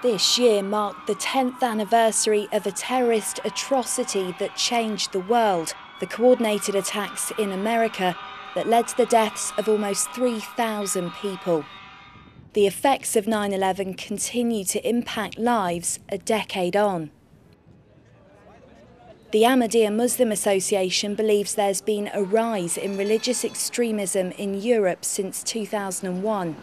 This year marked the 10th anniversary of a terrorist atrocity that changed the world, the coordinated attacks in America that led to the deaths of almost 3,000 people. The effects of 9/11 continue to impact lives a decade on. The Ahmadiyya Muslim Association believes there's been a rise in religious extremism in Europe since 2001.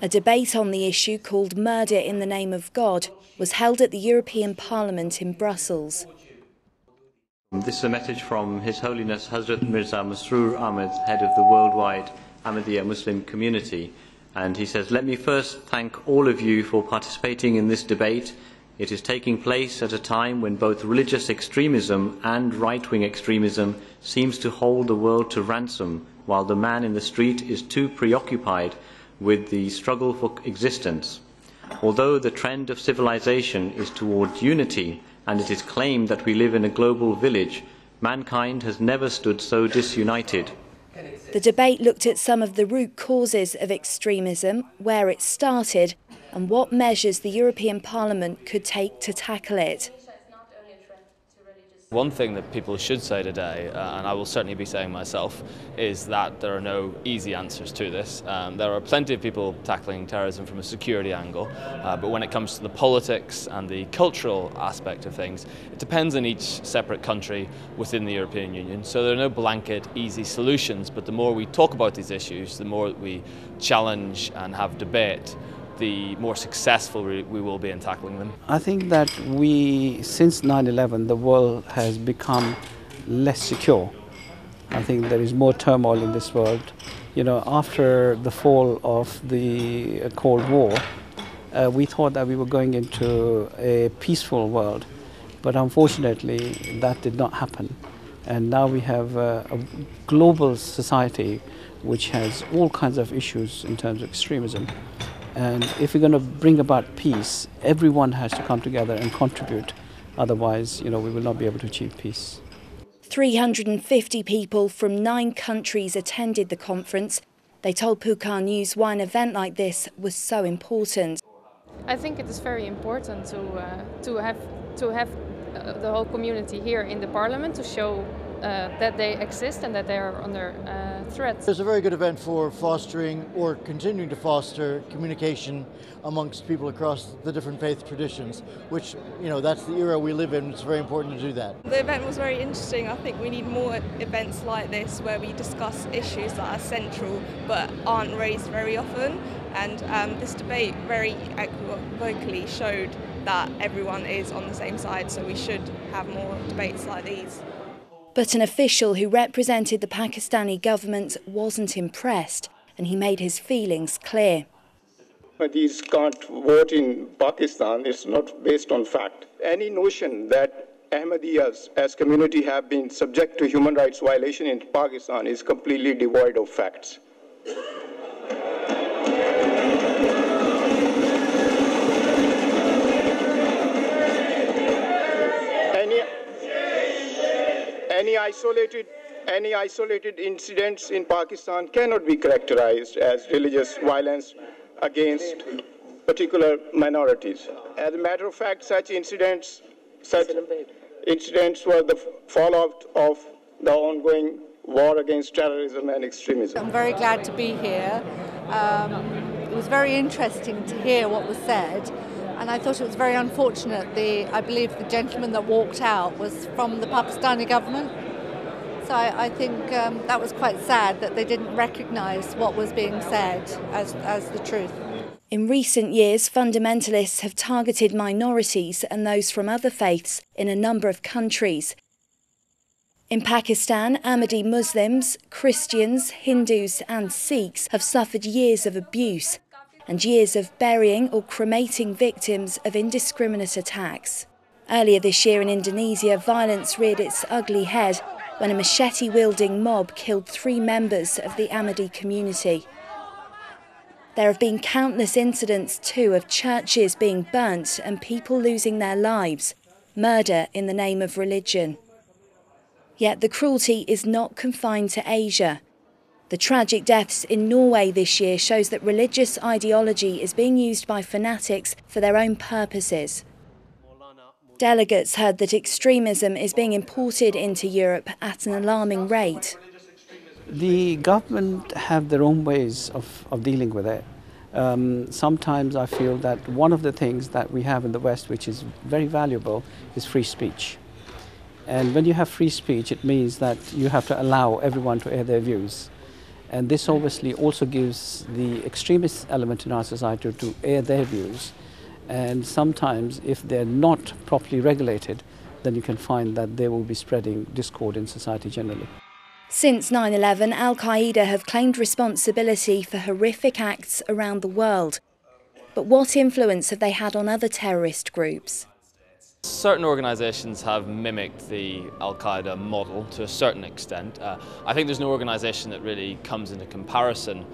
A debate on the issue called Murder in the Name of God was held at the European Parliament in Brussels. This is a message from His Holiness Hazrat Mirza Masroor Ahmad, head of the worldwide Ahmadiyya Muslim Community. And he says, "Let me first thank all of you for participating in this debate. It is taking place at a time when both religious extremism and right-wing extremism seems to hold the world to ransom, while the man in the street is too preoccupied with the struggle for existence. Although the trend of civilization is towards unity, and it is claimed that we live in a global village, mankind has never stood so disunited." The debate looked at some of the root causes of extremism, where it started, and what measures the European Parliament could take to tackle it. One thing that people should say today, and I will certainly be saying myself, is that there are no easy answers to this. There are plenty of people tackling terrorism from a security angle, but when it comes to the politics and the cultural aspect of things, it depends on each separate country within the European Union. So there are no blanket, easy solutions, but the more we talk about these issues, the more we challenge and have debate, the more successful we will be in tackling them. I think that since 9/11, the world has become less secure. I think there is more turmoil in this world. You know, after the fall of the Cold War, we thought that we were going into a peaceful world, but unfortunately that did not happen. And now we have a global society which has all kinds of issues in terms of extremism. And if we're going to bring about peace, everyone has to come together and contribute. Otherwise, we will not be able to achieve peace. 350 people from 9 countries attended the conference. They told Pukar News why an event like this was so important. I think it is very important to have the whole community here in the Parliament to show that they exist and that they are under threat. It's a very good event for fostering or continuing to foster communication amongst people across the different faith traditions, which, that's the era we live in. It's very important to do that. The event was very interesting. I think we need more events like this where we discuss issues that are central but aren't raised very often. And this debate very vocally showed that everyone is on the same side, so we should have more debates like these. But an official who represented the Pakistani government wasn't impressed, and he made his feelings clear. These can't vote in Pakistan. It's not based on fact. Any notion that Ahmadiyyas as community have been subject to human rights violation in Pakistan is completely devoid of facts. Any isolated incidents in Pakistan cannot be characterized as religious violence against particular minorities. As a matter of fact, such incidents were the fallout of the ongoing war against terrorism and extremism. I'm very glad to be here. It was very interesting to hear what was said. And I thought it was very unfortunate. I believe the gentleman that walked out was from the Pakistani government. So I think that was quite sad that they didn't recognise what was being said as the truth. In recent years, fundamentalists have targeted minorities and those from other faiths in a number of countries. In Pakistan, Ahmadi Muslims, Christians, Hindus and Sikhs have suffered years of abuse and years of burying or cremating victims of indiscriminate attacks. Earlier this year in Indonesia, violence reared its ugly head when a machete-wielding mob killed 3 members of the Ahmadi community. There have been countless incidents too of churches being burnt and people losing their lives, murder in the name of religion. Yet the cruelty is not confined to Asia. The tragic deaths in Norway this year shows that religious ideology is being used by fanatics for their own purposes. Delegates heard that extremism is being imported into Europe at an alarming rate. The government have their own ways of dealing with it. Sometimes I feel that one of the things that we have in the West, which is very valuable, is free speech. And when you have free speech, it means that you have to allow everyone to air their views. And this obviously also gives the extremist element in our society to air their views. And sometimes, if they're not properly regulated, then you can find that they will be spreading discord in society generally. Since 9/11, Al-Qaeda have claimed responsibility for horrific acts around the world. But what influence have they had on other terrorist groups? Certain organisations have mimicked the Al-Qaeda model to a certain extent. I think there's no organisation that really comes into comparison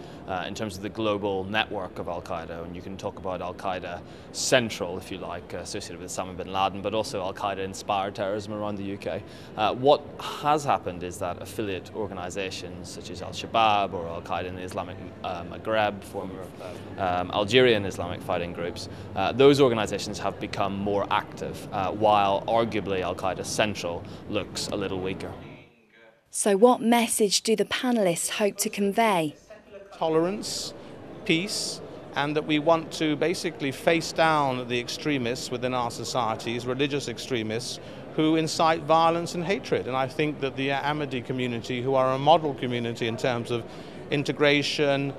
in terms of the global network of Al-Qaeda, and you can talk about Al-Qaeda Central, if you like, associated with Osama bin Laden, but also Al-Qaeda-inspired terrorism around the UK. What has happened is that affiliate organisations such as Al-Shabaab or Al-Qaeda in the Islamic Maghreb, former Algerian Islamic fighting groups, those organisations have become more active, while arguably Al-Qaeda Central looks a little weaker. So what message do the panellists hope to convey? Tolerance, peace, and that we want to basically face down the extremists within our societies, religious extremists, who incite violence and hatred. And I think that the Ahmadiyya community, who are a model community in terms of integration,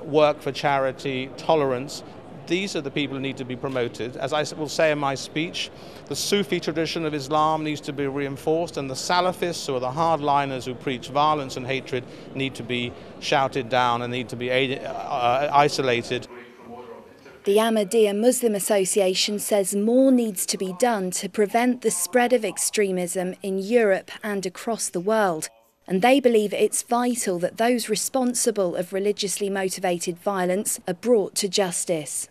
work for charity, tolerance, these are the people who need to be promoted. As I will say in my speech, the Sufi tradition of Islam needs to be reinforced, and the Salafists, who are the hardliners who preach violence and hatred, need to be shouted down and need to be isolated. The Ahmadiyya Muslim Association says more needs to be done to prevent the spread of extremism in Europe and across the world. And they believe it's vital that those responsible of religiously motivated violence are brought to justice.